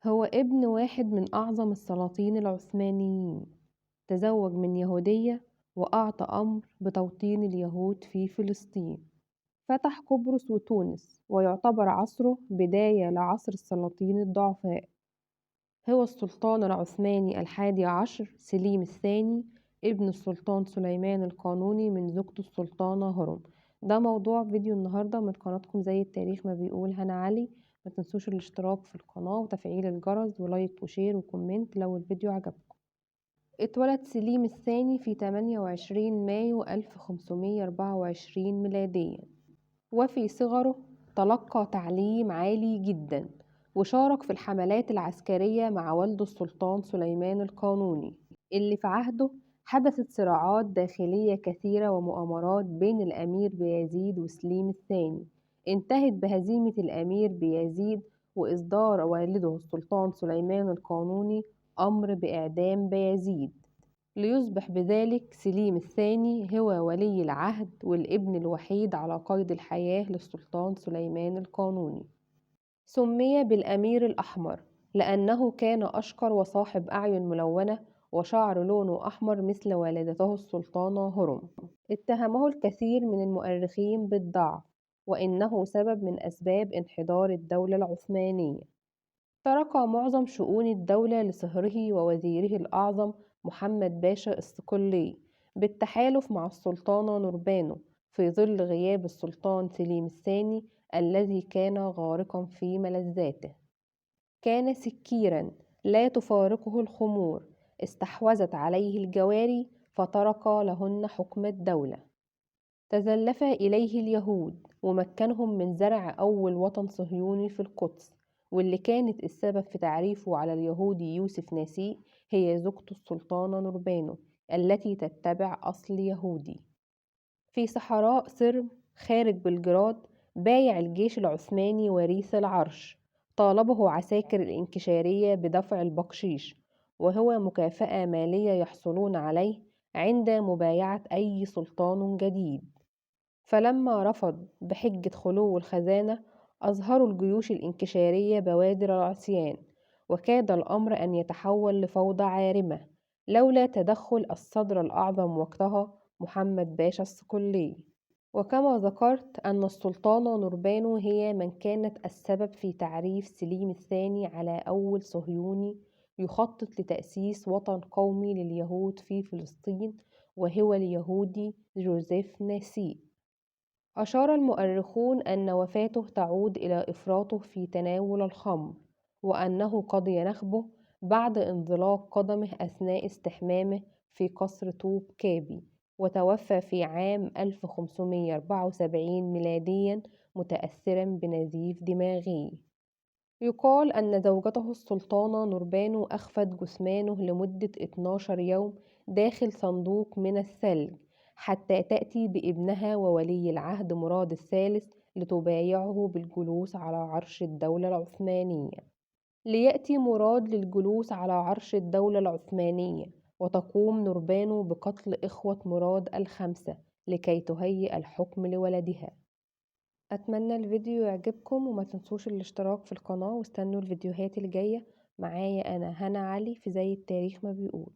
هو ابن واحد من أعظم السلاطين العثمانيين، تزوج من يهودية وأعطى أمر بتوطين اليهود في فلسطين، فتح قبرص وتونس، ويعتبر عصره بداية لعصر السلاطين الضعفاء. هو السلطان العثماني الحادي عشر سليم الثاني، ابن السلطان سليمان القانوني من زوجته السلطانة هرم. ده موضوع فيديو النهاردة من قناتكم زي التاريخ ما بيقول هنا علي. ما تنسوش الاشتراك في القناة وتفعيل الجرس ولايك وشير وكومنت لو الفيديو عجبكم. اتولد سليم الثاني في 28 مايو 1524 ميلاديا، وفي صغره تلقى تعليم عالي جدا، وشارك في الحملات العسكرية مع والده السلطان سليمان القانوني، اللي في عهده حدثت صراعات داخلية كثيرة ومؤامرات بين الأمير بايزيد وسليم الثاني، انتهت بهزيمة الأمير بايزيد وإصدار والده السلطان سليمان القانوني أمر بإعدام بايزيد، ليصبح بذلك سليم الثاني هو ولي العهد والابن الوحيد على قيد الحياة للسلطان سليمان القانوني. سمي بالأمير الأحمر لأنه كان أشقر وصاحب أعين ملونة وشعر لونه أحمر مثل والدته السلطانة هرم. اتهمه الكثير من المؤرخين بالضعف، وإنه سبب من أسباب انحدار الدولة العثمانية. ترك معظم شؤون الدولة لصهره ووزيره الأعظم محمد باشا الصقلي بالتحالف مع السلطانة نوربانو في ظل غياب السلطان سليم الثاني الذي كان غارقا في ملذاته. كان سكيرا لا تفارقه الخمور، استحوذت عليه الجواري فترك لهن حكم الدولة. تزلف إليه اليهود ومكنهم من زرع أول وطن صهيوني في القدس، واللي كانت السبب في تعريفه على اليهودي يوسف ناسي هي زوجته السلطانة نوربانو التي تتبع أصل يهودي. في صحراء سرم خارج بلجراد بايع الجيش العثماني وريث العرش، طالبه عساكر الإنكشارية بدفع البقشيش، وهو مكافأة مالية يحصلون عليه عند مبايعة أي سلطان جديد. فلما رفض بحجة خلو الخزانة، أظهروا الجيوش الإنكشارية بوادر العصيان، وكاد الأمر أن يتحول لفوضى عارمة لولا تدخل الصدر الأعظم وقتها محمد باشا الصقلي. وكما ذكرت أن السلطانة نوربانو هي من كانت السبب في تعريف سليم الثاني على أول صهيوني يخطط لتأسيس وطن قومي لليهود في فلسطين، وهو اليهودي جوزيف ناسي. أشار المؤرخون أن وفاته تعود إلى إفراطه في تناول الخمر، وأنه قضي نخبه بعد انزلاق قدمه أثناء استحمامه في قصر طوب كابي، وتوفى في عام 1574 ميلاديا متأثرا بنزيف دماغي. يقال أن زوجته السلطانة نوربانو أخفت جثمانه لمدة 12 يوم داخل صندوق من الثلج حتى تأتي بابنها وولي العهد مراد الثالث لتبايعه بالجلوس على عرش الدولة العثمانية. ليأتي مراد للجلوس على عرش الدولة العثمانية، وتقوم نوربانو بقتل إخوة مراد الخمسة لكي تهيئ الحكم لولدها. أتمنى الفيديو يعجبكم، وما تنسوش الاشتراك في القناة واستنوا الفيديوهات الجاية. معايا أنا هنا علي في زي التاريخ ما بيقول.